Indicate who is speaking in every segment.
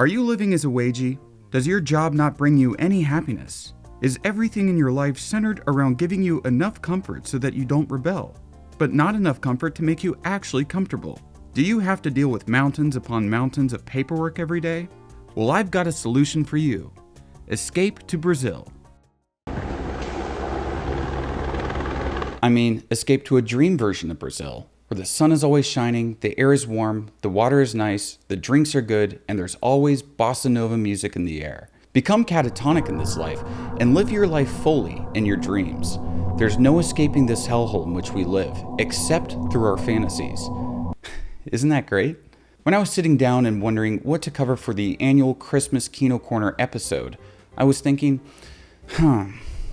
Speaker 1: Are you living as a wagee? Does your job not bring you any happiness? Is everything in your life centered around giving you enough comfort so that you don't rebel, but not enough comfort to make you actually comfortable? Do you have to deal with mountains upon mountains of paperwork every day? Well, I've got a solution for you. Escape to Brazil. I mean, escape to a dream version of Brazil, where the sun is always shining, the air is warm, the water is nice, the drinks are good, and there's always bossa nova music in the air. Become catatonic in this life, and live your life fully in your dreams. There's no escaping this hellhole in which we live, except through our fantasies. Isn't that great? When I was sitting down and wondering what to cover for the annual Christmas Kino Corner episode, I was thinking,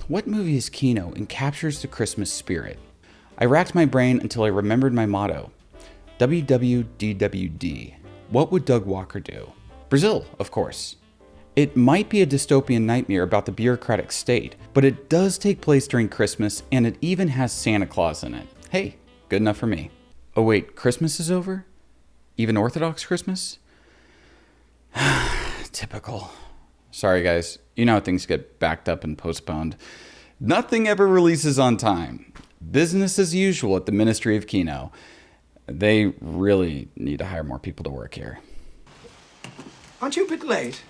Speaker 1: what movie is Kino and captures the Christmas spirit? I racked my brain until I remembered my motto. WWDWD. What would Doug Walker do? Brazil, of course. It might be a dystopian nightmare about the bureaucratic state, but it does take place during Christmas, and it even has Santa Claus in it. Hey, good enough for me. Oh wait, Christmas is over? Even Orthodox Christmas? Typical. Sorry guys, you know how things get backed up and postponed. Nothing ever releases on time. Business as usual at the Ministry of Kino. They really need to hire more people to work here.
Speaker 2: Aren't you a bit late?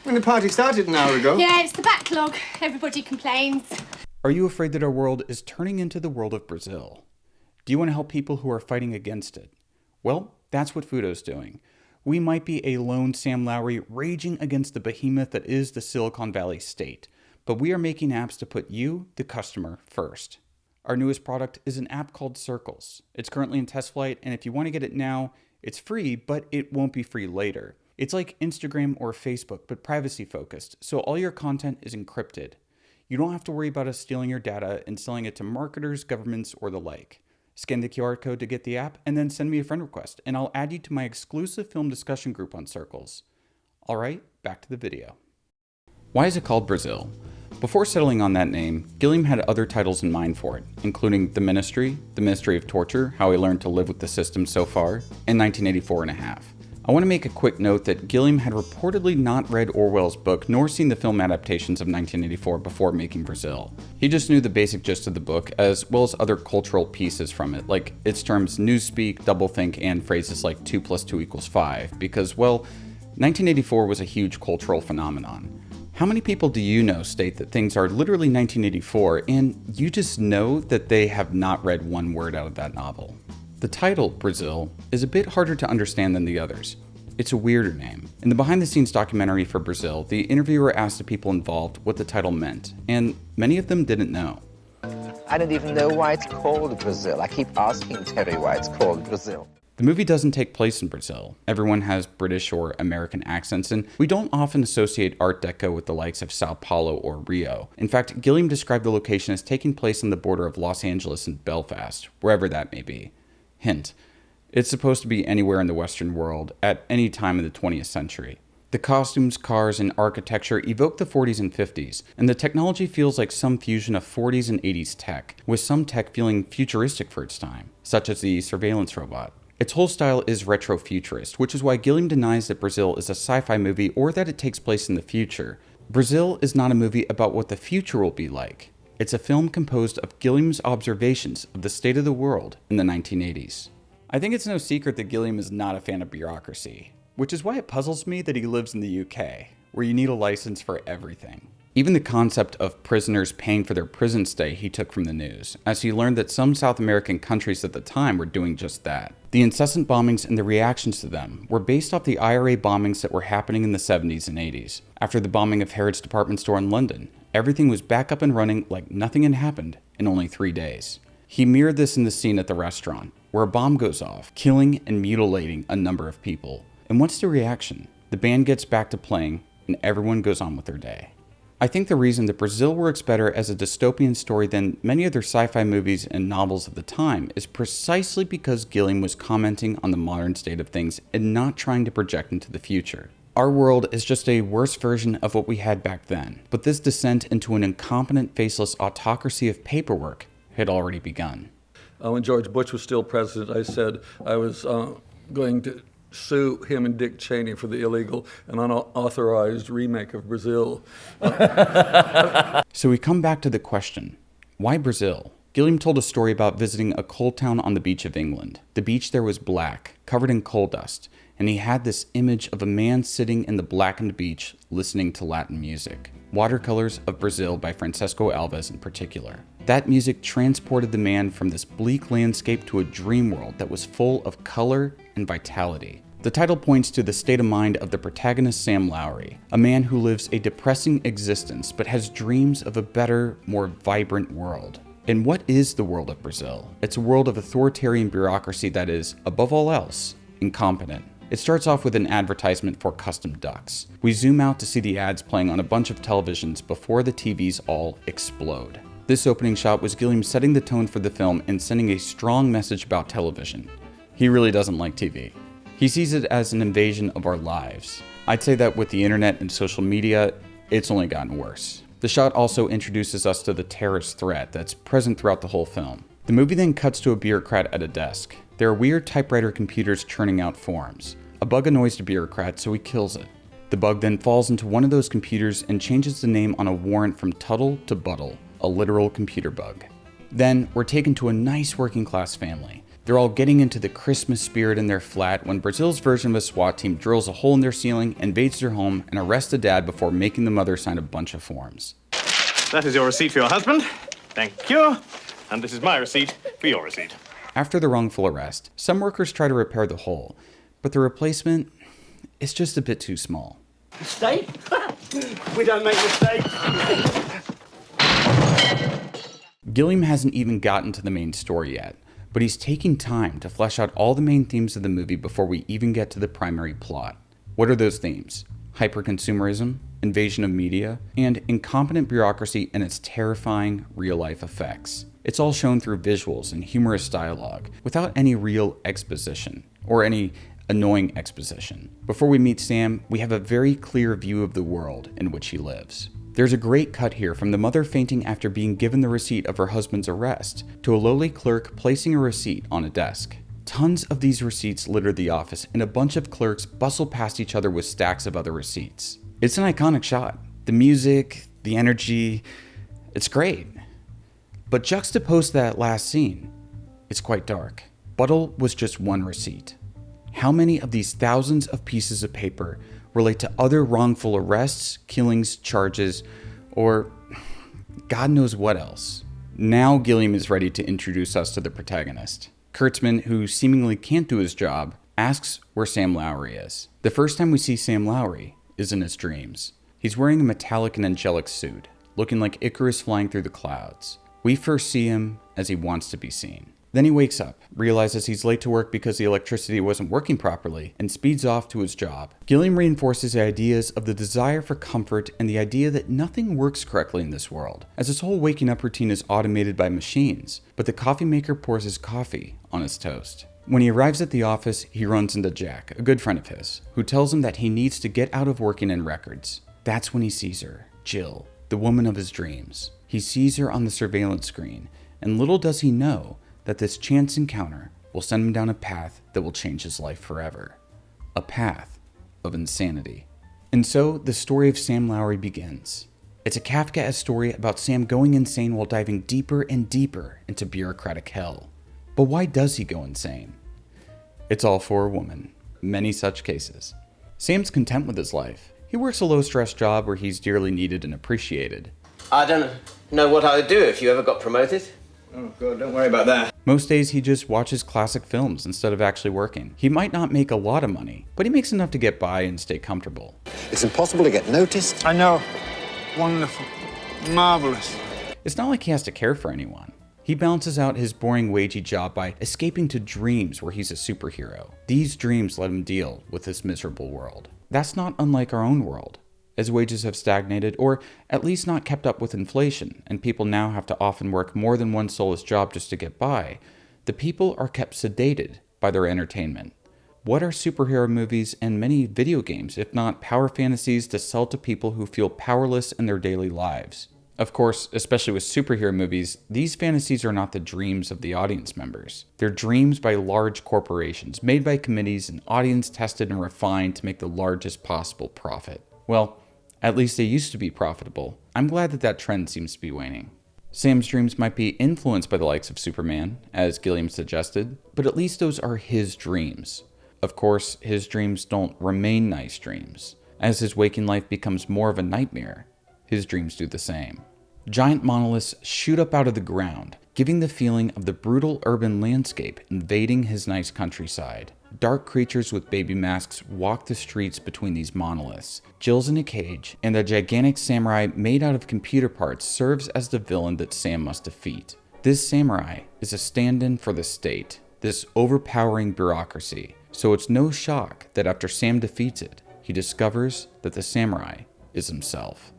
Speaker 2: I mean, the party started an hour ago.
Speaker 3: Yeah, it's the backlog. Everybody complains.
Speaker 1: Are you afraid that our world is turning into the world of Brazil? Do you want to help people who are fighting against it? Well, that's what Fudo's doing. We might be a lone Sam Lowry raging against the behemoth that is the Silicon Valley state, but we are making apps to put you, the customer, first. Our newest product is an app called Circles. It's currently in test flight, and if you want to get it now, it's free, but it won't be free later. It's like Instagram or Facebook, but privacy focused, so all your content is encrypted. You don't have to worry about us stealing your data and selling it to marketers, governments, or the like. Scan the QR code to get the app, and then send me a friend request, and I'll add you to my exclusive film discussion group on Circles. Alright, back to the video. Why is it called Brazil? Before settling on that name, Gilliam had other titles in mind for it, including The Ministry of Torture, How I Learned to Live with the System So Far, and 1984 and a Half. I want to make a quick note that Gilliam had reportedly not read Orwell's book nor seen the film adaptations of 1984 before making Brazil. He just knew the basic gist of the book as well as other cultural pieces from it, like its terms newspeak, doublethink, and phrases like 2 + 2 = 5, because, well, 1984 was a huge cultural phenomenon. How many people do you know state that things are literally 1984 and you just know that they have not read one word out of that novel? The title, Brazil, is a bit harder to understand than the others. It's a weirder name. In the behind-the-scenes documentary for Brazil, the interviewer asked the people involved what the title meant, and many of them didn't know.
Speaker 4: I don't even know why it's called Brazil. I keep asking Terry why it's called Brazil.
Speaker 1: The movie doesn't take place in Brazil. Everyone has British or American accents, and we don't often associate Art Deco with the likes of Sao Paulo or Rio. In fact, Gilliam described the location as taking place on the border of Los Angeles and Belfast, wherever that may be. Hint, it's supposed to be anywhere in the Western world at any time in the 20th century. The costumes, cars, and architecture evoke the 40s and 50s, and the technology feels like some fusion of 40s and 80s tech, with some tech feeling futuristic for its time, such as the surveillance robot. Its whole style is retro-futurist, which is why Gilliam denies that Brazil is a sci-fi movie or that it takes place in the future. Brazil is not a movie about what the future will be like. It's a film composed of Gilliam's observations of the state of the world in the 1980s. I think it's no secret that Gilliam is not a fan of bureaucracy, which is why it puzzles me that he lives in the UK, where you need a license for everything. Even the concept of prisoners paying for their prison stay he took from the news, as he learned that some South American countries at the time were doing just that. The incessant bombings and the reactions to them were based off the IRA bombings that were happening in the 70s and 80s. After the bombing of Harrods department store in London, everything was back up and running like nothing had happened in only 3 days. He mirrored this in the scene at the restaurant, where a bomb goes off, killing and mutilating a number of people. And what's the reaction? The band gets back to playing, and everyone goes on with their day. I think the reason that Brazil works better as a dystopian story than many other sci-fi movies and novels of the time is precisely because Gilliam was commenting on the modern state of things and not trying to project into the future. Our world is just a worse version of what we had back then, but this descent into an incompetent, faceless autocracy of paperwork had already begun.
Speaker 5: When George Bush was still president, I said I was going to sue him and Dick Cheney for the illegal and unauthorized remake of Brazil.
Speaker 1: So we come back to the question, why Brazil? Gilliam told a story about visiting a coal town on the beach of England. The beach there was black, covered in coal dust, and he had this image of a man sitting in the blackened beach listening to Latin music. Watercolors of Brazil by Francisco Alves in particular. That music transported the man from this bleak landscape to a dream world that was full of color and vitality. The title points to the state of mind of the protagonist Sam Lowry, a man who lives a depressing existence but has dreams of a better, more vibrant world. And what is the world of Brazil? It's a world of authoritarian bureaucracy that is, above all else, incompetent. It starts off with an advertisement for custom ducks. We zoom out to see the ads playing on a bunch of televisions before the TVs all explode. This opening shot was Gilliam setting the tone for the film and sending a strong message about television. He really doesn't like TV. He sees it as an invasion of our lives. I'd say that with the internet and social media, it's only gotten worse. The shot also introduces us to the terrorist threat that's present throughout the whole film. The movie then cuts to a bureaucrat at a desk. There are weird typewriter computers churning out forms. A bug annoys the bureaucrat, so he kills it. The bug then falls into one of those computers and changes the name on a warrant from Tuttle to Buttle, a literal computer bug. Then, we're taken to a nice working class family. They're all getting into the Christmas spirit in their flat when Brazil's version of a SWAT team drills a hole in their ceiling, invades their home, and arrests the dad before making the mother sign a bunch of forms.
Speaker 6: That is your receipt for your husband. Thank you. And this is my receipt for your receipt.
Speaker 1: After the wrongful arrest, some workers try to repair the hole, but the replacement is just a bit too small.
Speaker 7: Mistake? We don't make mistakes.
Speaker 1: Gilliam hasn't even gotten to the main story yet, but he's taking time to flesh out all the main themes of the movie before we even get to the primary plot. What are those themes? Hyperconsumerism, invasion of media, and incompetent bureaucracy and its terrifying real-life effects. It's all shown through visuals and humorous dialogue, without any real exposition, or any annoying exposition. Before we meet Sam, we have a very clear view of the world in which he lives. There's a great cut here from the mother fainting after being given the receipt of her husband's arrest, to a lowly clerk placing a receipt on a desk. Tons of these receipts litter the office, and a bunch of clerks bustle past each other with stacks of other receipts. It's an iconic shot. The music, the energy, it's great. But juxtaposed to that last scene, it's quite dark. Buttle was just one receipt. How many of these thousands of pieces of paper relate to other wrongful arrests, killings, charges, or God knows what else? Now Gilliam is ready to introduce us to the protagonist. Kurtzman, who seemingly can't do his job, asks where Sam Lowry is. The first time we see Sam Lowry is in his dreams. He's wearing a metallic and angelic suit, looking like Icarus flying through the clouds. We first see him as he wants to be seen. Then he wakes up, realizes he's late to work because the electricity wasn't working properly, and speeds off to his job. Gilliam reinforces the ideas of the desire for comfort and the idea that nothing works correctly in this world, as his whole waking up routine is automated by machines, but the coffee maker pours his coffee on his toast. When he arrives at the office, he runs into Jack, a good friend of his, who tells him that he needs to get out of working in records. That's when he sees her, Jill, the woman of his dreams. He sees her on the surveillance screen, and little does he know that this chance encounter will send him down a path that will change his life forever. A path of insanity. And so, the story of Sam Lowry begins. It's a Kafkaesque story about Sam going insane while diving deeper and deeper into bureaucratic hell. But why does he go insane? It's all for a woman. Many such cases. Sam's content with his life. He works a low-stress job where he's dearly needed and appreciated.
Speaker 7: I don't know what I would do if you ever got promoted.
Speaker 2: Oh, God, don't worry about that.
Speaker 1: Most days he just watches classic films instead of actually working. He might not make a lot of money, but he makes enough to get by and stay comfortable.
Speaker 8: It's impossible to get noticed.
Speaker 2: I know. Wonderful. Marvelous.
Speaker 1: It's not like he has to care for anyone. He balances out his boring wagey job by escaping to dreams where he's a superhero. These dreams let him deal with this miserable world. That's not unlike our own world. As wages have stagnated, or at least not kept up with inflation, and people now have to often work more than one soulless job just to get by, the people are kept sedated by their entertainment. What are superhero movies and many video games, if not power fantasies to sell to people who feel powerless in their daily lives? Of course, especially with superhero movies, these fantasies are not the dreams of the audience members. They're dreams by large corporations, made by committees and audience tested and refined to make the largest possible profit. Well, at least they used to be profitable. I'm glad that that trend seems to be waning. Sam's dreams might be influenced by the likes of Superman, as Gilliam suggested, but at least those are his dreams. Of course, his dreams don't remain nice dreams. As his waking life becomes more of a nightmare, his dreams do the same. Giant monoliths shoot up out of the ground, giving the feeling of the brutal urban landscape invading his nice countryside. Dark creatures with baby masks walk the streets between these monoliths. Jill's in a cage, and a gigantic samurai made out of computer parts serves as the villain that Sam must defeat. This samurai is a stand-in for the state, this overpowering bureaucracy, so it's no shock that after Sam defeats it, he discovers that the samurai is himself.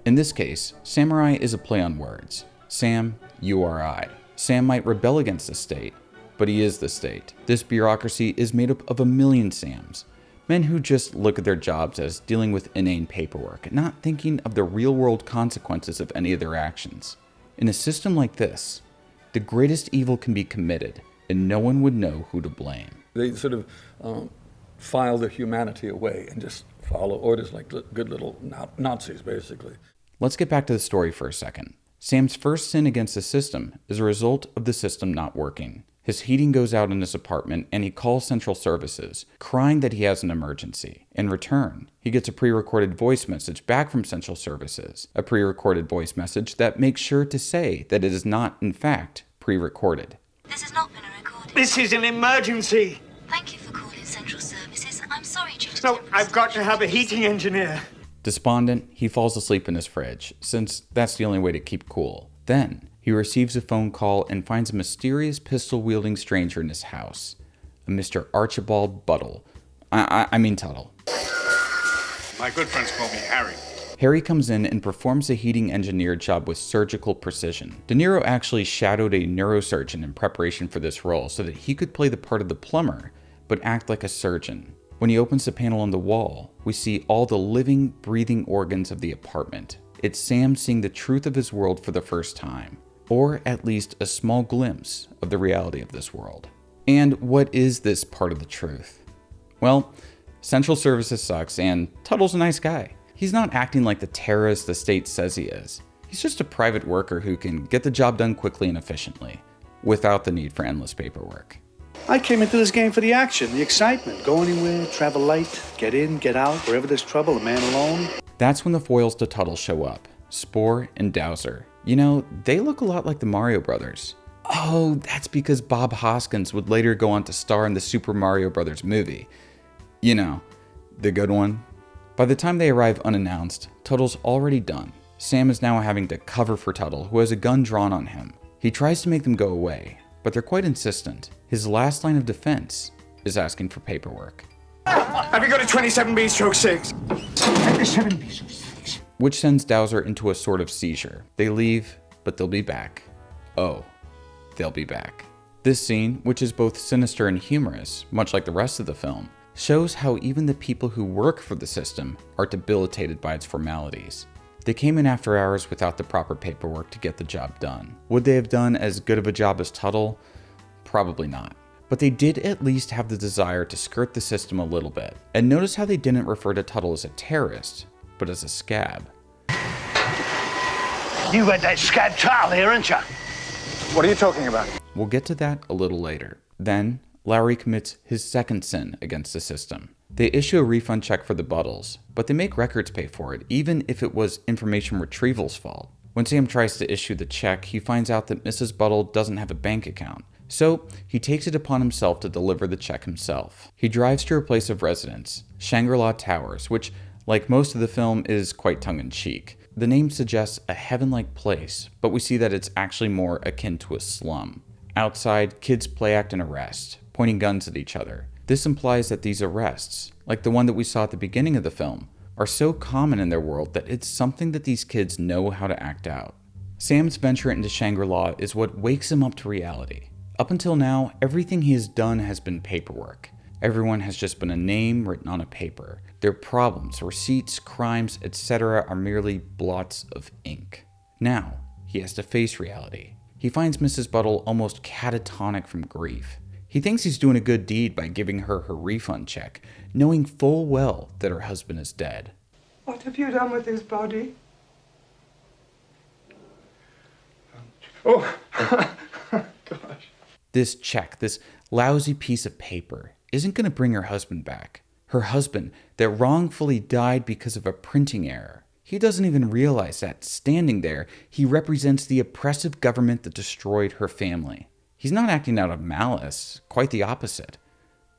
Speaker 1: In this case, samurai is a play on words. Sam, you are I. Sam might rebel against the state, but he is the state. This bureaucracy is made up of a million Sams, men who just look at their jobs as dealing with inane paperwork, not thinking of the real-world consequences of any of their actions. In a system like this, the greatest evil can be committed, and no one would know who to blame.
Speaker 5: They sort of file their humanity away and just follow orders like good little Nazis, basically.
Speaker 1: Let's get back to the story for a second. Sam's first sin against the system is a result of the system not working. His heating goes out in his apartment and he calls Central Services, crying that he has an emergency. In return, he gets a pre-recorded voice message back from Central Services, a pre-recorded voice message that makes sure to say that it is not, in fact, pre-recorded.
Speaker 9: This has not been a recording.
Speaker 2: This is an emergency.
Speaker 9: Thank you for calling Central Services. I'm sorry, due to
Speaker 2: No,
Speaker 9: temporary
Speaker 2: I've got to have a
Speaker 9: difficulties.
Speaker 2: heating engineer.
Speaker 1: Despondent, he falls asleep in his fridge, since that's the only way to keep cool. Then, he receives a phone call and finds a mysterious pistol-wielding stranger in his house, a Mr. Archibald Buttle. I mean Tuttle.
Speaker 10: My good friends call me Harry.
Speaker 1: Harry comes in and performs a heating engineer job with surgical precision. De Niro actually shadowed a neurosurgeon in preparation for this role so that he could play the part of the plumber, but act like a surgeon. When he opens the panel on the wall, we see all the living, breathing organs of the apartment. It's Sam seeing the truth of his world for the first time, or at least a small glimpse of the reality of this world. And what is this part of the truth? Well, Central Services sucks, and Tuttle's a nice guy. He's not acting like the terrorist the state says he is. He's just a private worker who can get the job done quickly and efficiently, without the need for endless paperwork.
Speaker 11: I came into this game for the action, the excitement. Go anywhere, travel light, get in, get out, wherever there's trouble, a man alone.
Speaker 1: That's when the foils to Tuttle show up, Spore and Dowser. You know, they look a lot like the Mario Brothers. Oh, that's because Bob Hoskins would later go on to star in the Super Mario Brothers movie. You know, the good one. By the time they arrive unannounced, Tuttle's already done. Sam is now having to cover for Tuttle, who has a gun drawn on him. He tries to make them go away, but they're quite insistent. His last line of defense is asking for paperwork.
Speaker 2: Have you got a 27B stroke 6? 27B stroke 6.
Speaker 1: Which sends Dowser into a sort of seizure. They leave, but they'll be back. Oh, they'll be back. This scene, which is both sinister and humorous, much like the rest of the film, shows how even the people who work for the system are debilitated by its formalities. They came in after hours without the proper paperwork to get the job done. Would they have done as good of a job as Tuttle? Probably not. But they did at least have the desire to skirt the system a little bit. And notice how they didn't refer to Tuttle as a terrorist, but as a scab.
Speaker 11: You read that scab Tuttle here, ain't ya?
Speaker 2: What are you talking about?
Speaker 1: We'll get to that a little later. Then, Lowry commits his second sin against the system. They issue a refund check for the Buttles, but they make records pay for it, even if it was Information Retrieval's fault. When Sam tries to issue the check, he finds out that Mrs. Buttle doesn't have a bank account. So, he takes it upon himself to deliver the check himself. He drives to her place of residence, Shangri-La Towers, which, like most of the film, is quite tongue-in-cheek. The name suggests a heaven-like place, but we see that it's actually more akin to a slum. Outside, kids play act and arrest, pointing guns at each other. This implies that these arrests, like the one that we saw at the beginning of the film, are so common in their world that it's something that these kids know how to act out. Sam's venture into Shangri-La is what wakes him up to reality. Up until now, everything he has done has been paperwork. Everyone has just been a name written on a paper. Their problems, receipts, crimes, etc. are merely blots of ink. Now, he has to face reality. He finds Mrs. Buttle almost catatonic from grief. He thinks he's doing a good deed by giving her refund check, knowing full well that her husband is dead.
Speaker 2: What have you done with his body? Oh, gosh.
Speaker 1: This check, this lousy piece of paper, isn't going to bring her husband back. Her husband that wrongfully died because of a printing error. He doesn't even realize that, standing there, he represents the oppressive government that destroyed her family. He's not acting out of malice, quite the opposite.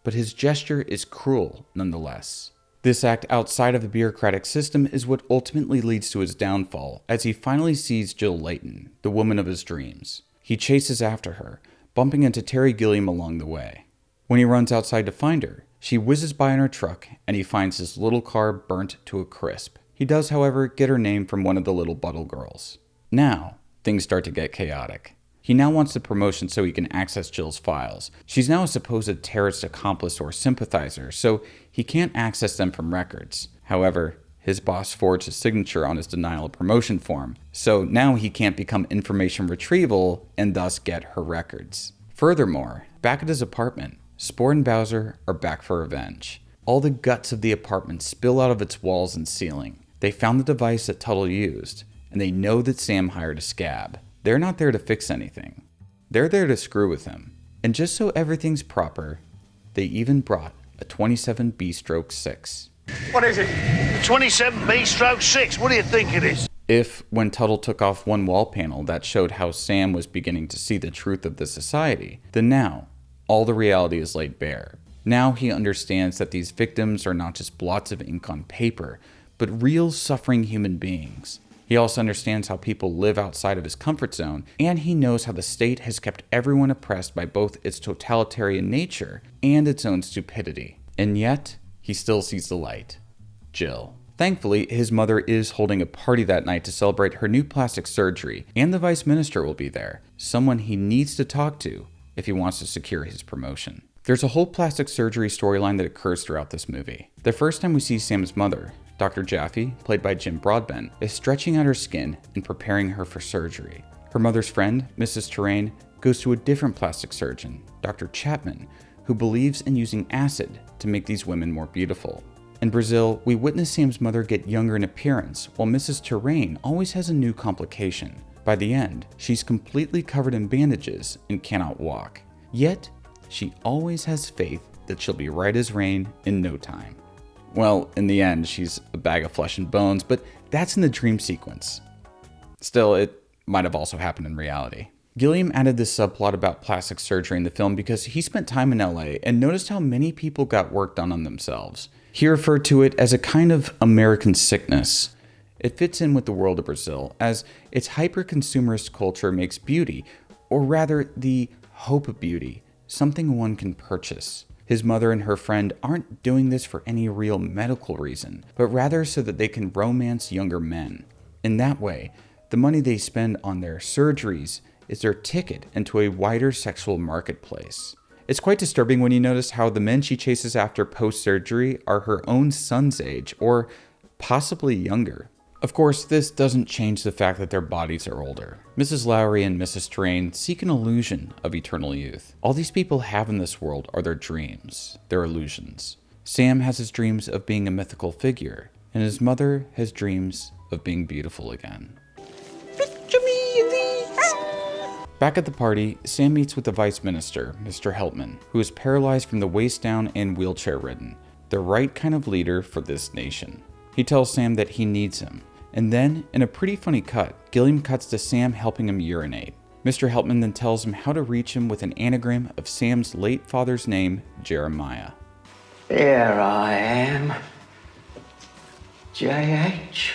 Speaker 1: But his gesture is cruel, nonetheless. This act outside of the bureaucratic system is what ultimately leads to his downfall, as he finally sees Jill Layton, the woman of his dreams. He chases after her, bumping into Terry Gilliam along the way. When he runs outside to find her, she whizzes by in her truck, and he finds his little car burnt to a crisp. He does, however, get her name from one of the little Buttle girls. Now, things start to get chaotic. He now wants the promotion so he can access Jill's files. She's now a supposed terrorist accomplice or sympathizer, so he can't access them from records. However, his boss forged his signature on his denial of promotion form, so now he can't become information retrieval and thus get her records. Furthermore, back at his apartment, Spore and Bowser are back for revenge. All the guts of the apartment spill out of its walls and ceiling. They found the device that Tuttle used, and they know that Sam hired a scab. They're not there to fix anything. They're there to screw with him. And just so everything's proper, they even brought a 27B/6.
Speaker 12: What is it? 27B/6. What do you think it is?
Speaker 1: If, when Tuttle took off one wall panel that showed how Sam was beginning to see the truth of the society, then now, all the reality is laid bare. Now he understands that these victims are not just blots of ink on paper, but real suffering human beings. He also understands how people live outside of his comfort zone, and he knows how the state has kept everyone oppressed by both its totalitarian nature and its own stupidity. And yet, he still sees the light. Jill. Thankfully, his mother is holding a party that night to celebrate her new plastic surgery, and the vice minister will be there, someone he needs to talk to if he wants to secure his promotion. There's a whole plastic surgery storyline that occurs throughout this movie. The first time we see Sam's mother, Dr. Jaffe, played by Jim Broadbent, is stretching out her skin and preparing her for surgery. Her mother's friend, Mrs. Terrain, goes to a different plastic surgeon, Dr. Chapman, who believes in using acid to make these women more beautiful. In Brazil, we witness Sam's mother get younger in appearance, while Mrs. Terrain always has a new complication. By the end, she's completely covered in bandages and cannot walk. Yet, she always has faith that she'll be right as rain in no time. Well, in the end, she's a bag of flesh and bones, but that's in the dream sequence. Still, it might have also happened in reality. Gilliam added this subplot about plastic surgery in the film because he spent time in LA and noticed how many people got work done on themselves. He referred to it as a kind of American sickness. It fits in with the world of Brazil, as its hyper-consumerist culture makes beauty, or rather the hope of beauty, something one can purchase. His mother and her friend aren't doing this for any real medical reason, but rather so that they can romance younger men. In that way, the money they spend on their surgeries is their ticket into a wider sexual marketplace. It's quite disturbing when you notice how the men she chases after post-surgery are her own son's age, or possibly younger. Of course, this doesn't change the fact that their bodies are older. Mrs. Lowry and Mrs. Terrain seek an illusion of eternal youth. All these people have in this world are their dreams, their illusions. Sam has his dreams of being a mythical figure, and his mother has dreams of being beautiful again. Back at the party, Sam meets with the vice minister, Mr. Heltman, who is paralyzed from the waist down and wheelchair-ridden, the right kind of leader for this nation. He tells Sam that he needs him, and then, in a pretty funny cut, Gilliam cuts to Sam helping him urinate. Mr. Heltman then tells him how to reach him with an anagram of Sam's late father's name, Jeremiah.
Speaker 13: Here I am, J.H.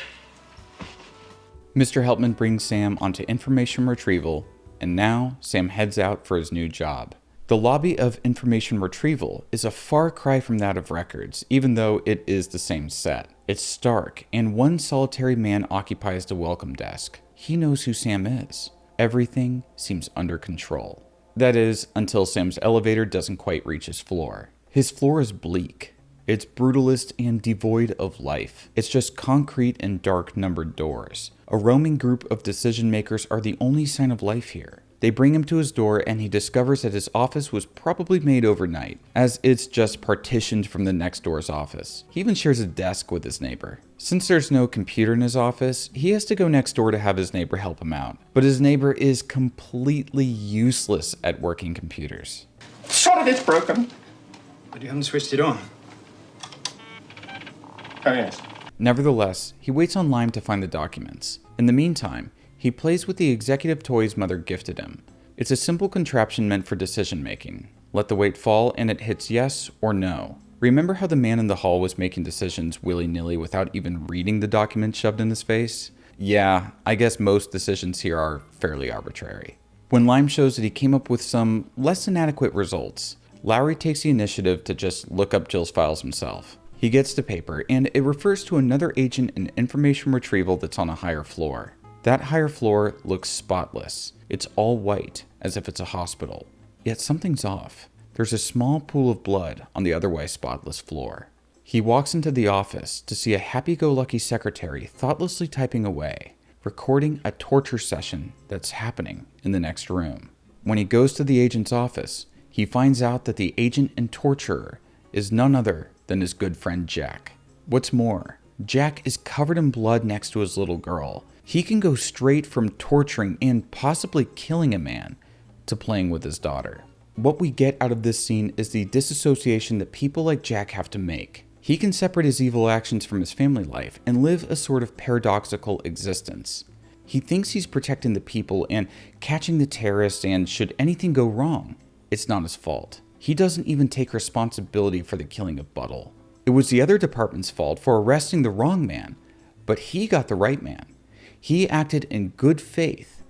Speaker 1: Mr. Heltman brings Sam onto information retrieval, and now Sam heads out for his new job. The lobby of information retrieval is a far cry from that of records, even though it is the same set. It's stark, and one solitary man occupies the welcome desk. He knows who Sam is. Everything seems under control. That is, until Sam's elevator doesn't quite reach his floor. His floor is bleak. It's brutalist and devoid of life. It's just concrete and dark numbered doors. A roaming group of decision makers are the only sign of life here. They bring him to his door and he discovers that his office was probably made overnight, as it's just partitioned from the next door's office. He even shares a desk with his neighbor. Since there's no computer in his office, he has to go next door to have his neighbor help him out. But his neighbor is completely useless at working computers.
Speaker 2: Sorry, it's broken. But you haven't switched it on. Oh, yes.
Speaker 1: Nevertheless, he waits on Lime to find the documents. In the meantime, he plays with the executive toy his mother gifted him. It's a simple contraption meant for decision making. Let the weight fall and it hits yes or no. Remember how the man in the hall was making decisions willy-nilly without even reading the document shoved in his face? Yeah, I guess most decisions here are fairly arbitrary. When Lime shows that he came up with some less than adequate results, Lowry takes the initiative to just look up Jill's files himself. He gets the paper, and it refers to another agent in information retrieval that's on a higher floor. That higher floor looks spotless. It's all white, as if it's a hospital. Yet something's off. There's a small pool of blood on the otherwise spotless floor. He walks into the office to see a happy-go-lucky secretary thoughtlessly typing away, recording a torture session that's happening in the next room. When he goes to the agent's office, he finds out that the agent and torturer is none other than his good friend Jack. What's more, Jack is covered in blood next to his little girl. He can go straight from torturing and possibly killing a man to playing with his daughter. What we get out of this scene is the disassociation that people like Jack have to make. He can separate his evil actions from his family life and live a sort of paradoxical existence. He thinks he's protecting the people and catching the terrorists, and should anything go wrong, it's not his fault. He doesn't even take responsibility for the killing of Buttle. It was the other department's fault for arresting the wrong man, but he got the right man. He acted in good faith.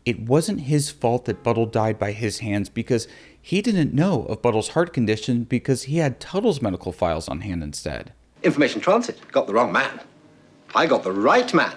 Speaker 1: It wasn't his fault that Buttle died by his hands, because he didn't know of Buttle's heart condition because he had Tuttle's medical files on hand instead.
Speaker 8: Information transit. Got the wrong man. I got the right man.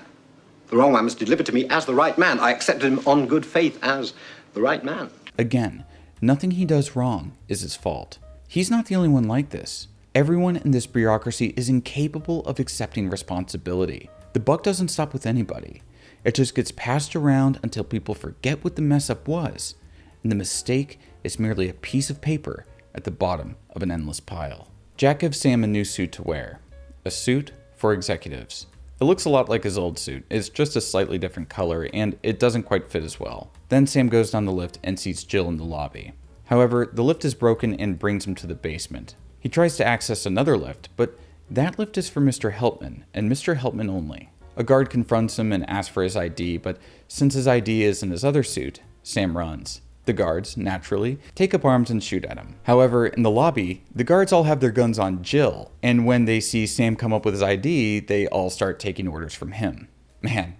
Speaker 8: The wrong man was delivered to me as the right man. I accepted him on good faith as the right man.
Speaker 1: Again, nothing he does wrong is his fault. He's not the only one like this. Everyone in this bureaucracy is incapable of accepting responsibility. The buck doesn't stop with anybody. It just gets passed around until people forget what the mess up was, and the mistake is merely a piece of paper at the bottom of an endless pile. Jack gives Sam a new suit to wear. A suit for executives. It looks a lot like his old suit. It's just a slightly different color, and it doesn't quite fit as well. Then Sam goes down the lift and sees Jill in the lobby. However, the lift is broken and brings him to the basement. He tries to access another lift, but that lift is for Mr. Helpman, and Mr. Helpman only. A guard confronts him and asks for his ID, but since his ID is in his other suit, Sam runs. The guards, naturally, take up arms and shoot at him. However, in the lobby, the guards all have their guns on Jill, and when they see Sam come up with his ID, they all start taking orders from him. Man,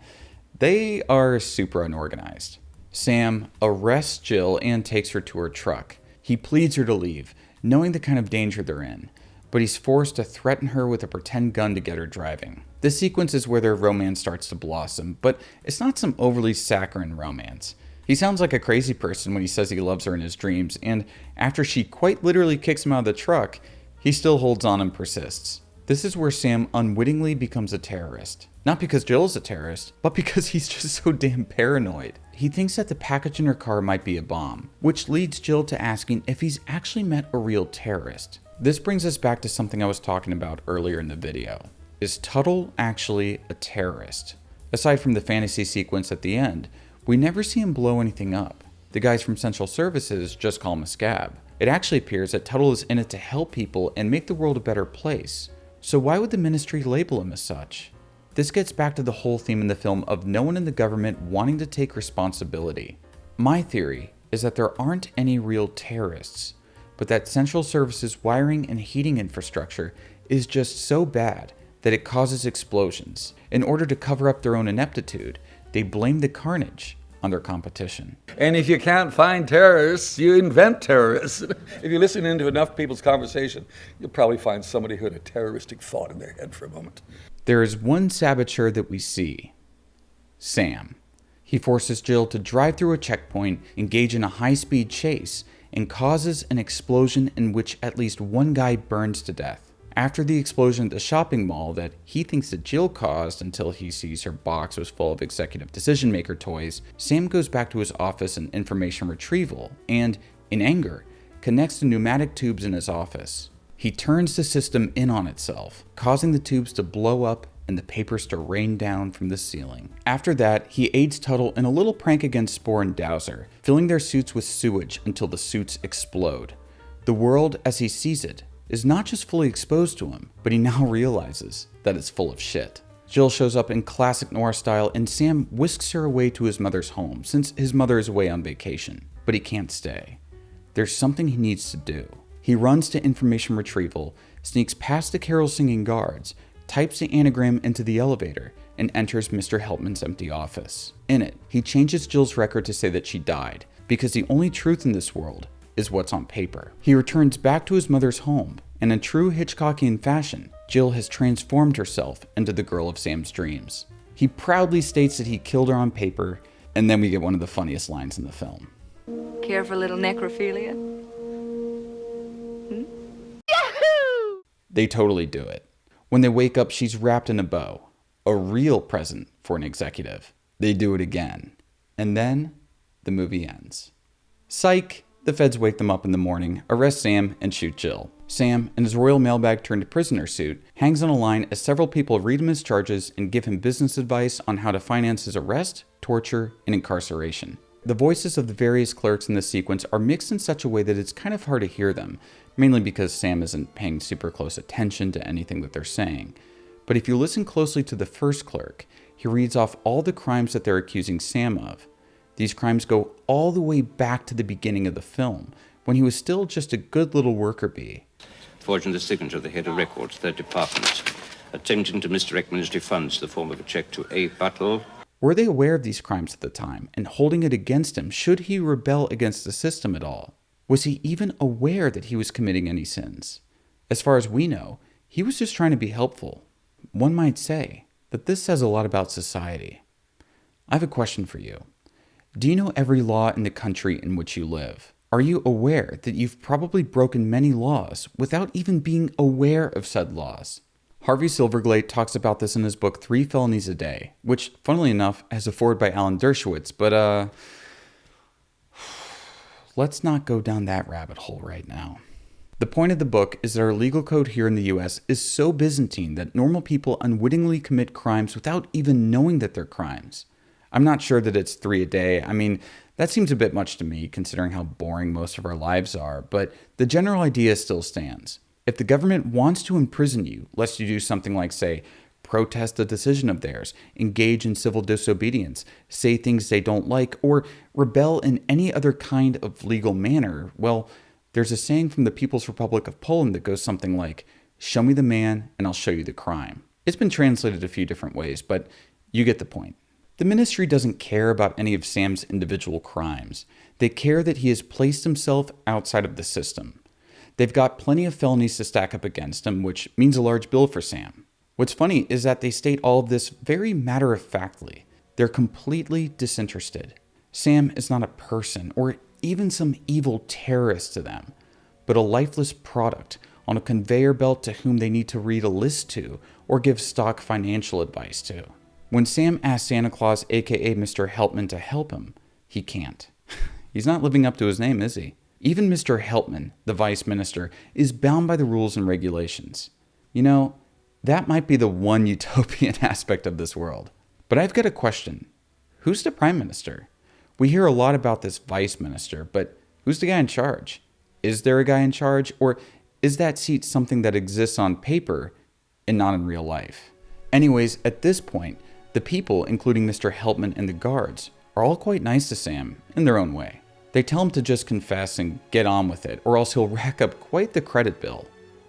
Speaker 1: they are super unorganized. Sam arrests Jill and takes her to her truck. He pleads her to leave, knowing the kind of danger they're in, but he's forced to threaten her with a pretend gun to get her driving. This sequence is where their romance starts to blossom, but it's not some overly saccharine romance. He sounds like a crazy person when he says he loves her in his dreams, and after she quite literally kicks him out of the truck, he still holds on and persists. This is where Sam unwittingly becomes a terrorist. Not because Jill is a terrorist, but because he's just so damn paranoid. He thinks that the package in her car might be a bomb, which leads Jill to asking if he's actually met a real terrorist. This brings us back to something I was talking about earlier in the video. Is Tuttle actually a terrorist? Aside from the fantasy sequence at the end, we never see him blow anything up. The guys from Central Services just call him a scab. It actually appears that Tuttle is in it to help people and make the world a better place. So why would the ministry label him as such? This gets back to the whole theme in the film of no one in the government wanting to take responsibility. My theory is that there aren't any real terrorists, but that Central Services' wiring and heating infrastructure is just so bad that it causes explosions. In order to cover up their own ineptitude, they blame the carnage on their competition.
Speaker 5: And if you can't find terrorists, you invent terrorists. If you listen into enough people's conversation, you'll probably find somebody who had a terroristic thought in their head for a moment.
Speaker 1: There is one saboteur that we see. Sam. He forces Jill to drive through a checkpoint, engage in a high-speed chase, and causes an explosion in which at least one guy burns to death. After the explosion at the shopping mall that he thinks that Jill caused until he sees her box was full of executive decision maker toys, Sam goes back to his office in information retrieval and, in anger, connects the pneumatic tubes in his office. He turns the system in on itself, causing the tubes to blow up and the papers to rain down from the ceiling. After that, he aids Tuttle in a little prank against Spore and Dowser, filling their suits with sewage until the suits explode. The world, as he sees it, is not just fully exposed to him, but he now realizes that it's full of shit. Jill shows up in classic noir style and Sam whisks her away to his mother's home since his mother is away on vacation, but he can't stay. There's something he needs to do. He runs to information retrieval, sneaks past the carol singing guards, types the anagram into the elevator, and enters Mr. Helpman's empty office. In it, he changes Jill's record to say that she died, because the only truth in this world is what's on paper. He returns back to his mother's home, and in true Hitchcockian fashion, Jill has transformed herself into the girl of Sam's dreams. He proudly states that he killed her on paper, and then we get one of the funniest lines in the film.
Speaker 14: Care for a little necrophilia?
Speaker 1: They totally do it. When they wake up, she's wrapped in a bow. A real present for an executive. They do it again. And then, the movie ends. Psych! The feds wake them up in the morning, arrest Sam, and shoot Jill. Sam, in his Royal Mailbag turned prisoner suit, hangs on a line as several people read him his charges and give him business advice on how to finance his arrest, torture, and incarceration. The voices of the various clerks in this sequence are mixed in such a way that it's kind of hard to hear them, mainly because Sam isn't paying super close attention to anything that they're saying. But if you listen closely to the first clerk, he reads off all the crimes that they're accusing Sam of. These crimes go all the way back to the beginning of the film, when he was still just a good little worker bee.
Speaker 15: Forging the signature of the head of records, 3rd Department. Attempting to misdirect ministry funds in the form of a check to A. Buttle.
Speaker 1: Were they aware of these crimes at the time, and holding it against him should he rebel against the system at all? Was he even aware that he was committing any sins? As far as we know, he was just trying to be helpful. One might say that this says a lot about society. I have a question for you. Do you know every law in the country in which you live? Are you aware that you've probably broken many laws without even being aware of said laws? Harvey Silverglate talks about this in his book 3 Felonies a Day, which, funnily enough, has a foreword by Alan Dershowitz, but let's not go down that rabbit hole right now. The point of the book is that our legal code here in the US is so Byzantine that normal people unwittingly commit crimes without even knowing that they're crimes. I'm not sure that it's 3 a day. I mean, that seems a bit much to me, considering how boring most of our lives are, but the general idea still stands. If the government wants to imprison you, lest you do something like, say, protest a decision of theirs, engage in civil disobedience, say things they don't like, or rebel in any other kind of legal manner, well, there's a saying from the People's Republic of Poland that goes something like, "Show me the man, and I'll show you the crime." It's been translated a few different ways, but you get the point. The ministry doesn't care about any of Sam's individual crimes. They care that he has placed himself outside of the system. They've got plenty of felonies to stack up against him, which means a large bill for Sam. What's funny is that they state all of this very matter-of-factly. They're completely disinterested. Sam is not a person, or even some evil terrorist to them, but a lifeless product on a conveyor belt to whom they need to read a list to, or give stock financial advice to. When Sam asks Santa Claus, aka Mr. Helpman, to help him, he can't. He's not living up to his name, is he? Even Mr. Helpman, the vice minister, is bound by the rules and regulations. You know, that might be the one utopian aspect of this world. But I've got a question. Who's the prime minister? We hear a lot about this vice minister, but who's the guy in charge? Is there a guy in charge, or is that seat something that exists on paper and not in real life? Anyways, at this point, the people, including Mr. Helpman and the guards, are all quite nice to Sam in their own way. They tell him to just confess and get on with it, or else he'll rack up quite the credit bill.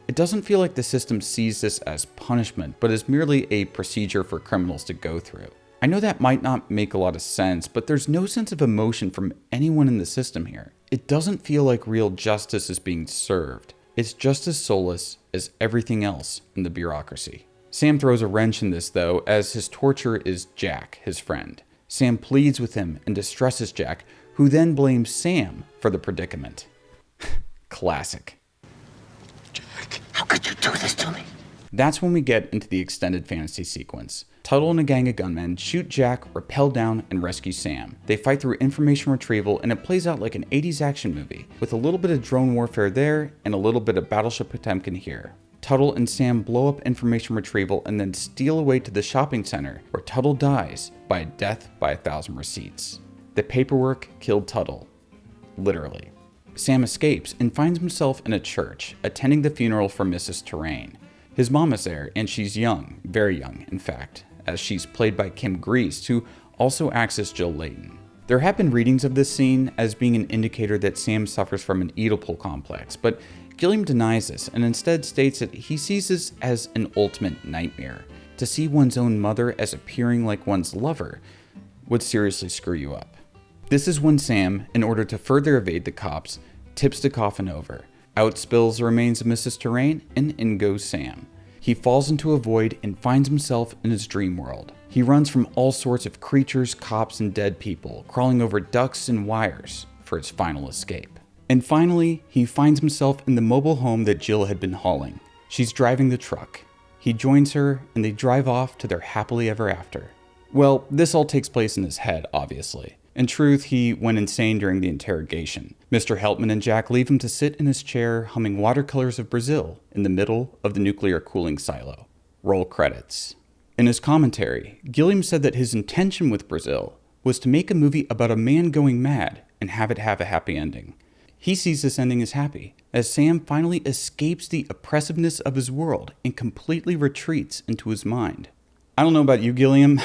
Speaker 1: It doesn't feel like the system sees this as punishment, but as merely a procedure for criminals to go through. I know that might not make a lot of sense, but there's no sense of emotion from anyone in the system here. It doesn't feel like real justice is being served. It's just as soulless as everything else in the bureaucracy. Sam throws a wrench in this, though, as his torturer is Jack, his friend. Sam pleads with him and distresses Jack, who then blames Sam for the predicament. Classic.
Speaker 16: Jack,
Speaker 13: How could you do this to me?
Speaker 1: That's when we get into the extended fantasy sequence. Tuttle and a gang of gunmen shoot Jack, rappel down, and rescue Sam. They fight through information retrieval, and it plays out like an 80s action movie, with a little bit of drone warfare there and a little bit of Battleship Potemkin here. Tuttle and Sam blow up information retrieval and then steal away to the shopping center, where Tuttle dies by a death by 1,000 receipts. The paperwork killed Tuttle. Literally. Sam escapes and finds himself in a church, attending the funeral for Mrs. Terrain. His mom is there, and she's young, very young, in fact, as she's played by Kim Greist, who also acts as Jill Layton. There have been readings of this scene as being an indicator that Sam suffers from an Oedipal complex, but Gilliam denies this and instead states that he sees this as an ultimate nightmare. To see one's own mother as appearing like one's lover would seriously screw you up. This is when Sam, in order to further evade the cops, tips the coffin over. Out spills the remains of Mrs. Terrain, and in goes Sam. He falls into a void and finds himself in his dream world. He runs from all sorts of creatures, cops, and dead people, crawling over ducts and wires for his final escape. And finally, he finds himself in the mobile home that Jill had been hauling. She's driving the truck. He joins her, and they drive off to their happily ever after. Well, this all takes place in his head, obviously. In truth, he went insane during the interrogation. Mr. Helpman and Jack leave him to sit in his chair humming Watercolors of Brazil in the middle of the nuclear cooling silo. Roll credits. In his commentary, Gilliam said that his intention with Brazil was to make a movie about a man going mad and have it have a happy ending. He sees this ending as happy, as Sam finally escapes the oppressiveness of his world and completely retreats into his mind. I don't know about you, Gilliam,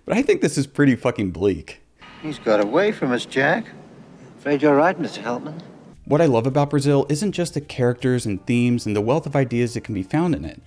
Speaker 1: but I think this is pretty fucking bleak.
Speaker 8: He's got away from us, Jack. Afraid you're right, Mr. Helpman.
Speaker 1: What I love about Brazil isn't just the characters and themes and the wealth of ideas that can be found in it,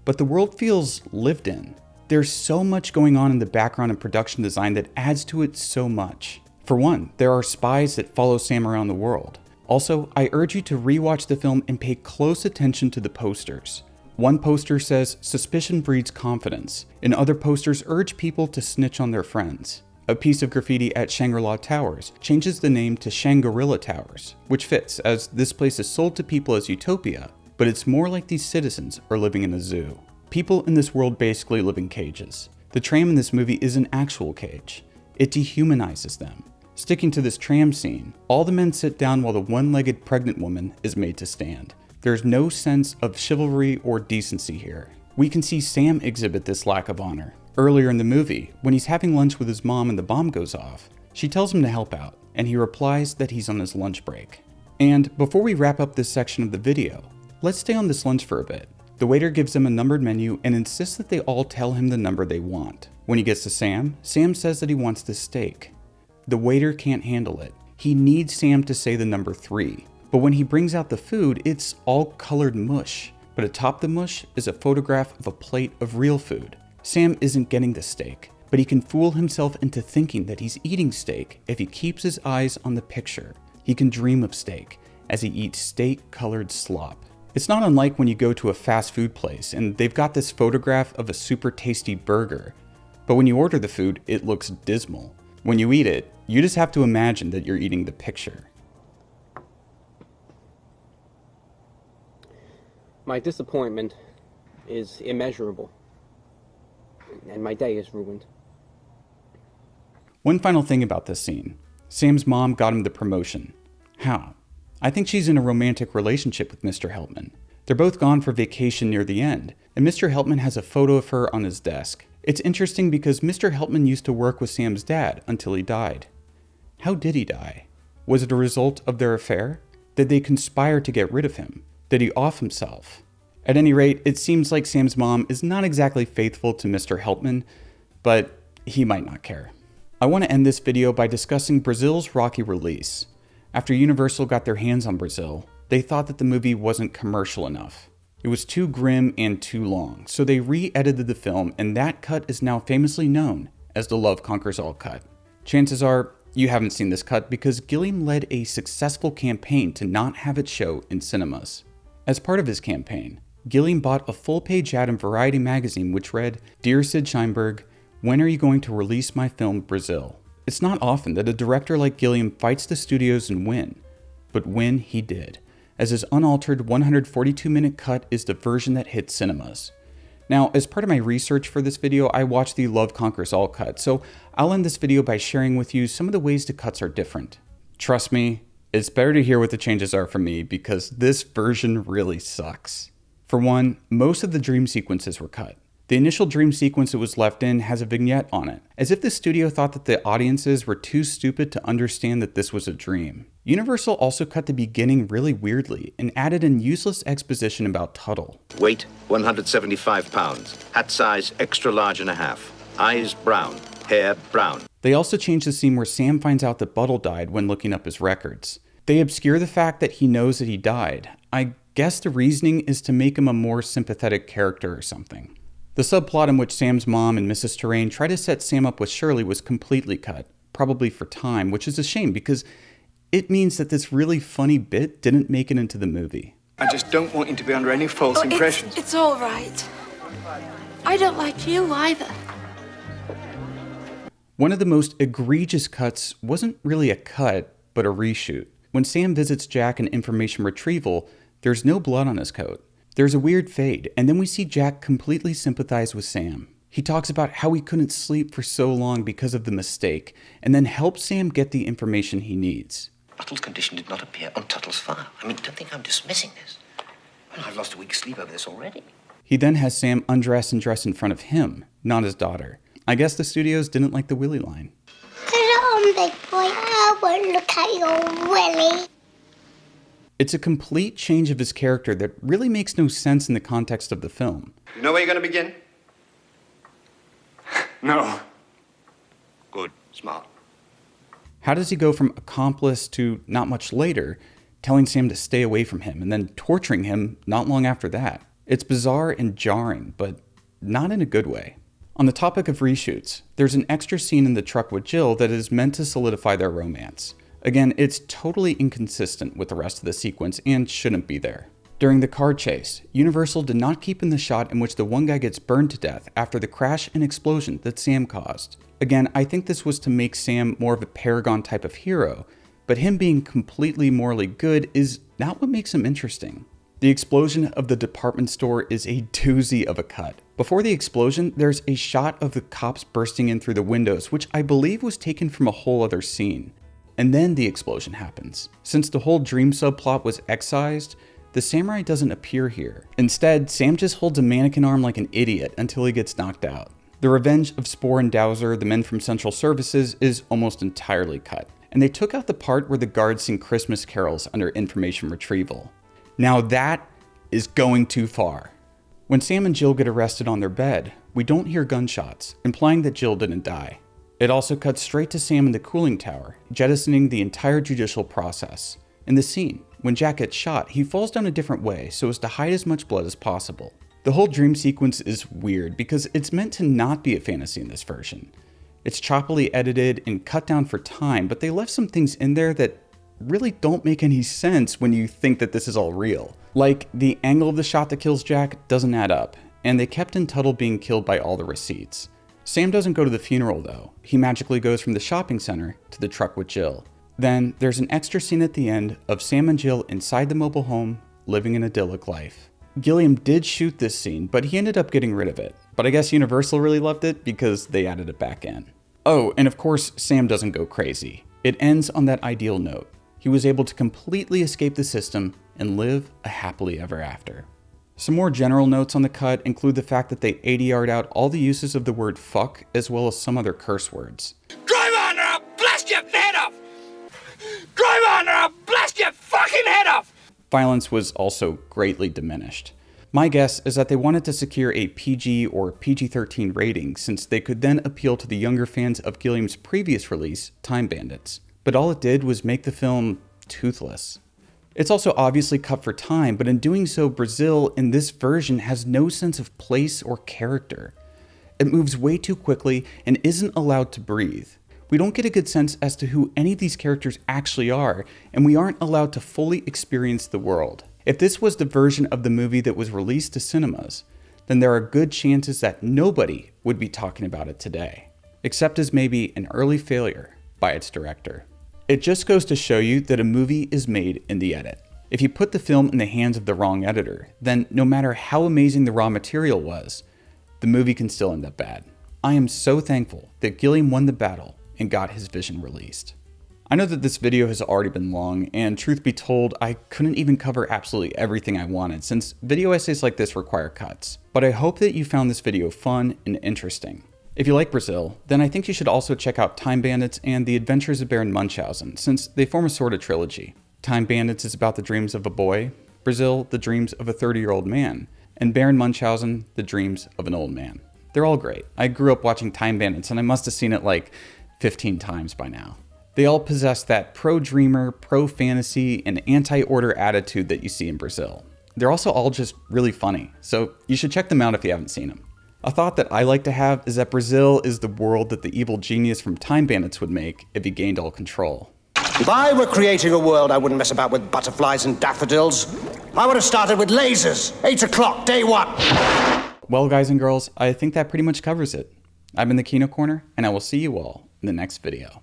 Speaker 1: but the world feels lived in. There's so much going on in the background and production design that adds to it so much. For one, there are spies that follow Sam around the world. Also, I urge you to rewatch the film and pay close attention to the posters. One poster says, "Suspicion breeds confidence," and other posters urge people to snitch on their friends. A piece of graffiti at Shangri-La Towers changes the name to Shangri-La Towers, which fits, as this place is sold to people as utopia, but it's more like these citizens are living in a zoo. People in this world basically live in cages. The tram in this movie is an actual cage. It dehumanizes them. Sticking to this tram scene, all the men sit down while the one-legged pregnant woman is made to stand. There's no sense of chivalry or decency here. We can see Sam exhibit this lack of honor. Earlier in the movie, when he's having lunch with his mom and the bomb goes off, she tells him to help out, and he replies that he's on his lunch break. And before we wrap up this section of the video, let's stay on this lunch for a bit. The waiter gives them a numbered menu and insists that they all tell him the number they want. When he gets to Sam, Sam says that he wants the steak. The waiter can't handle it. He needs Sam to say the number 3. But when he brings out the food, it's all colored mush. But atop the mush is a photograph of a plate of real food. Sam isn't getting the steak, but he can fool himself into thinking that he's eating steak if he keeps his eyes on the picture. He can dream of steak as he eats steak-colored slop. It's not unlike when you go to a fast food place and they've got this photograph of a super tasty burger, but when you order the food, it looks dismal. When you eat it, you just have to imagine that you're eating the picture.
Speaker 16: My disappointment is immeasurable, and my day is ruined.
Speaker 1: One final thing about this scene. Sam's mom got him the promotion. How? I think she's in a romantic relationship with Mr. Helpman. They're both gone for vacation near the end, and Mr. Helpman has a photo of her on his desk. It's interesting because Mr. Helpman used to work with Sam's dad until he died. How did he die? Was it a result of their affair? Did they conspire to get rid of him? Did he off himself? At any rate, it seems like Sam's mom is not exactly faithful to Mr. Helpman, but he might not care. I want to end this video by discussing Brazil's rocky release. After Universal got their hands on Brazil, they thought that the movie wasn't commercial enough. It was too grim and too long, so they re-edited the film, and that cut is now famously known as the Love Conquers All cut. Chances are you haven't seen this cut because Gilliam led a successful campaign to not have it show in cinemas. As part of his campaign, Gilliam bought a full-page ad in Variety magazine which read, "Dear Sid Sheinberg, when are you going to release my film Brazil?" It's not often that a director like Gilliam fights the studios and win, but win he did, as his unaltered 142-minute cut is the version that hit cinemas. Now, as part of my research for this video, I watched the Love Conquers All cut, so I'll end this video by sharing with you some of the ways the cuts are different. Trust me, it's better to hear what the changes are from me because this version really sucks. For one, most of the dream sequences were cut. The initial dream sequence that was left in has a vignette on it, as if the studio thought that the audiences were too stupid to understand that this was a dream. Universal also cut the beginning really weirdly and added in useless exposition about Tuttle.
Speaker 17: Weight 175 pounds. Hat size extra large and a half. Eyes brown. Hair brown.
Speaker 1: They also changed the scene where Sam finds out that Buttle died when looking up his records. They obscure the fact that he knows that he died. I guess the reasoning is to make him a more sympathetic character or something. The subplot in which Sam's mom and Mrs. Terrain try to set Sam up with Shirley was completely cut, probably for time, which is a shame because it means that this really funny bit didn't make it into the movie.
Speaker 2: I just don't want you to be under any false impressions.
Speaker 18: It's all right. I don't like you either.
Speaker 1: One of the most egregious cuts wasn't really a cut, but a reshoot. When Sam visits Jack in information retrieval, there's no blood on his coat. There's a weird fade, and then we see Jack completely sympathize with Sam. He talks about how he couldn't sleep for so long because of the mistake, and then helps Sam get the information he needs.
Speaker 8: Tuttle's condition did not appear on Tuttle's file. I mean, don't think I'm dismissing this. Well, I've lost a week's sleep over this already.
Speaker 1: He then has Sam undress and dress in front of him, not his daughter. I guess the studios didn't like the Willy line.
Speaker 9: Come on, big boy. I want to look at your Willy.
Speaker 1: It's a complete change of his character that really makes no sense in the context of the film.
Speaker 8: You know where you're going to begin?
Speaker 2: No.
Speaker 8: Good. Smart.
Speaker 1: How does he go from accomplice to not much later, telling Sam to stay away from him and then torturing him not long after that? It's bizarre and jarring, but not in a good way. On the topic of reshoots, there's an extra scene in the truck with Jill that is meant to solidify their romance. Again, it's totally inconsistent with the rest of the sequence and shouldn't be there. During the car chase, Universal did not keep in the shot in which the one guy gets burned to death after the crash and explosion that Sam caused. Again, I think this was to make Sam more of a paragon type of hero, but him being completely morally good is not what makes him interesting. The explosion of the department store is a doozy of a cut. Before the explosion, there's a shot of the cops bursting in through the windows, which I believe was taken from a whole other scene. And then the explosion happens. Since the whole dream subplot was excised, the samurai doesn't appear here. Instead, Sam just holds a mannequin arm like an idiot until he gets knocked out. The revenge of Spore and Dowser, the men from Central Services, is almost entirely cut. And they took out the part where the guards sing Christmas carols under information retrieval. Now that is going too far. When Sam and Jill get arrested on their bed, we don't hear gunshots, implying that Jill didn't die. It also cuts straight to Sam in the cooling tower, jettisoning the entire judicial process. In the scene, when Jack gets shot, he falls down a different way so as to hide as much blood as possible. The whole dream sequence is weird because it's meant to not be a fantasy in this version. It's choppily edited and cut down for time, but they left some things in there that really don't make any sense when you think that this is all real. Like, the angle of the shot that kills Jack doesn't add up, and they kept in Tuttle being killed by all the receipts. Sam doesn't go to the funeral though. He magically goes from the shopping center to the truck with Jill. Then there's an extra scene at the end of Sam and Jill inside the mobile home, living an idyllic life. Gilliam did shoot this scene, but he ended up getting rid of it. But I guess Universal really loved it because they added it back in. Oh, and of course, Sam doesn't go crazy. It ends on that ideal note. He was able to completely escape the system and live a happily ever after. Some more general notes on the cut include the fact that they ADR'd out all the uses of the word fuck as well as some other curse words.
Speaker 12: Drive on or I'll blast your head off! Drive on or I'll blast your fucking head off!
Speaker 1: Violence was also greatly diminished. My guess is that they wanted to secure a PG or PG-13 rating since they could then appeal to the younger fans of Gilliam's previous release, Time Bandits. But all it did was make the film toothless. It's also obviously cut for time, but in doing so, Brazil in this version has no sense of place or character. It moves way too quickly and isn't allowed to breathe. We don't get a good sense as to who any of these characters actually are, and we aren't allowed to fully experience the world. If this was the version of the movie that was released to cinemas, then there are good chances that nobody would be talking about it today, except as maybe an early failure by its director. It just goes to show you that a movie is made in the edit. If you put the film in the hands of the wrong editor, then no matter how amazing the raw material was, the movie can still end up bad. I am so thankful that Gilliam won the battle and got his vision released. I know that this video has already been long, and truth be told, I couldn't even cover absolutely everything I wanted since video essays like this require cuts. But I hope that you found this video fun and interesting. If you like Brazil, then I think you should also check out Time Bandits and The Adventures of Baron Munchausen, since they form a sort of trilogy. Time Bandits is about the dreams of a boy, Brazil, the dreams of a 30-year-old man, and Baron Munchausen, the dreams of an old man. They're all great. I grew up watching Time Bandits, and I must have seen it like 15 times by now. They all possess that pro-dreamer, pro-fantasy, and anti-order attitude that you see in Brazil. They're also all just really funny, so you should check them out if you haven't seen them. A thought that I like to have is that Brazil is the world that the evil genius from Time Bandits would make if he gained all control.
Speaker 19: If I were creating a world, I wouldn't mess about with butterflies and daffodils. I would have started with lasers. 8 o'clock, day one.
Speaker 1: Well, guys and girls, I think that pretty much covers it. I've been the Kino Corner, and I will see you all in the next video.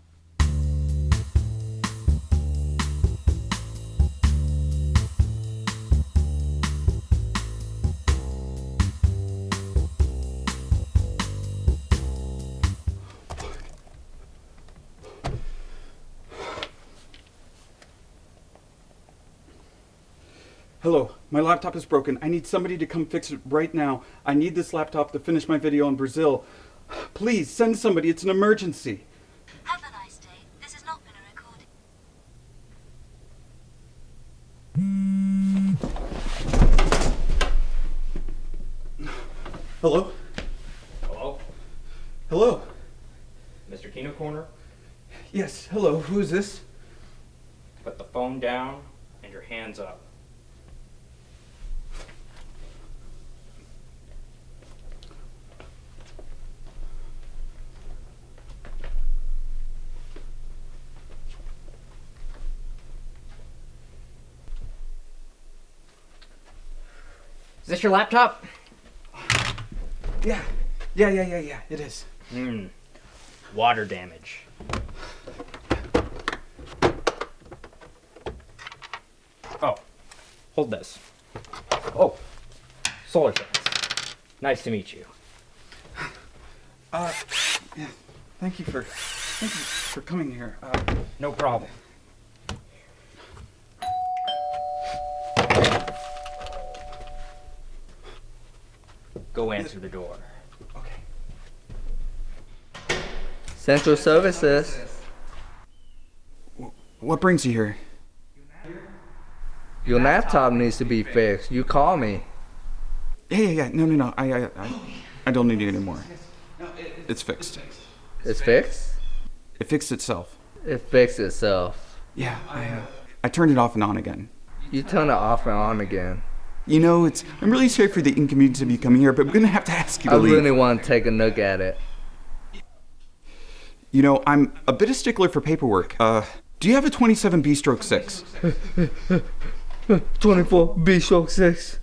Speaker 20: Hello, my laptop is broken. I need somebody to come fix it right now. I need this laptop to finish my video on Brazil. Please, send somebody. It's an emergency.
Speaker 18: Have a nice day. This has not been a recording.
Speaker 20: Hello?
Speaker 16: Hello?
Speaker 20: Hello?
Speaker 16: Mr. Kino Corner?
Speaker 20: Yes, hello. Who is this?
Speaker 16: Put the phone down and your hands up. Is this your laptop?
Speaker 20: Yeah, it is.
Speaker 16: Water damage. Oh, hold this. Oh, solar cells. Nice to meet you.
Speaker 20: Yeah, thank you for coming here.
Speaker 16: No problem. Go answer the door.
Speaker 13: Central Services.
Speaker 20: What brings you here?
Speaker 13: Your laptop needs to be fixed. You call me.
Speaker 20: Yeah. No. I don't need it anymore. It's fixed.
Speaker 13: It's fixed?
Speaker 20: It fixed itself.
Speaker 13: It fixed itself.
Speaker 20: Yeah, I turned it off and on again.
Speaker 13: You turn it off and on again.
Speaker 20: You know, I'm really sorry for the inconvenience of you coming here, but I'm gonna have to ask you to leave.
Speaker 13: I really want to take a look at it.
Speaker 20: You know, I'm a bit of stickler for paperwork. Do you have a 27B/6?
Speaker 13: 24B/6.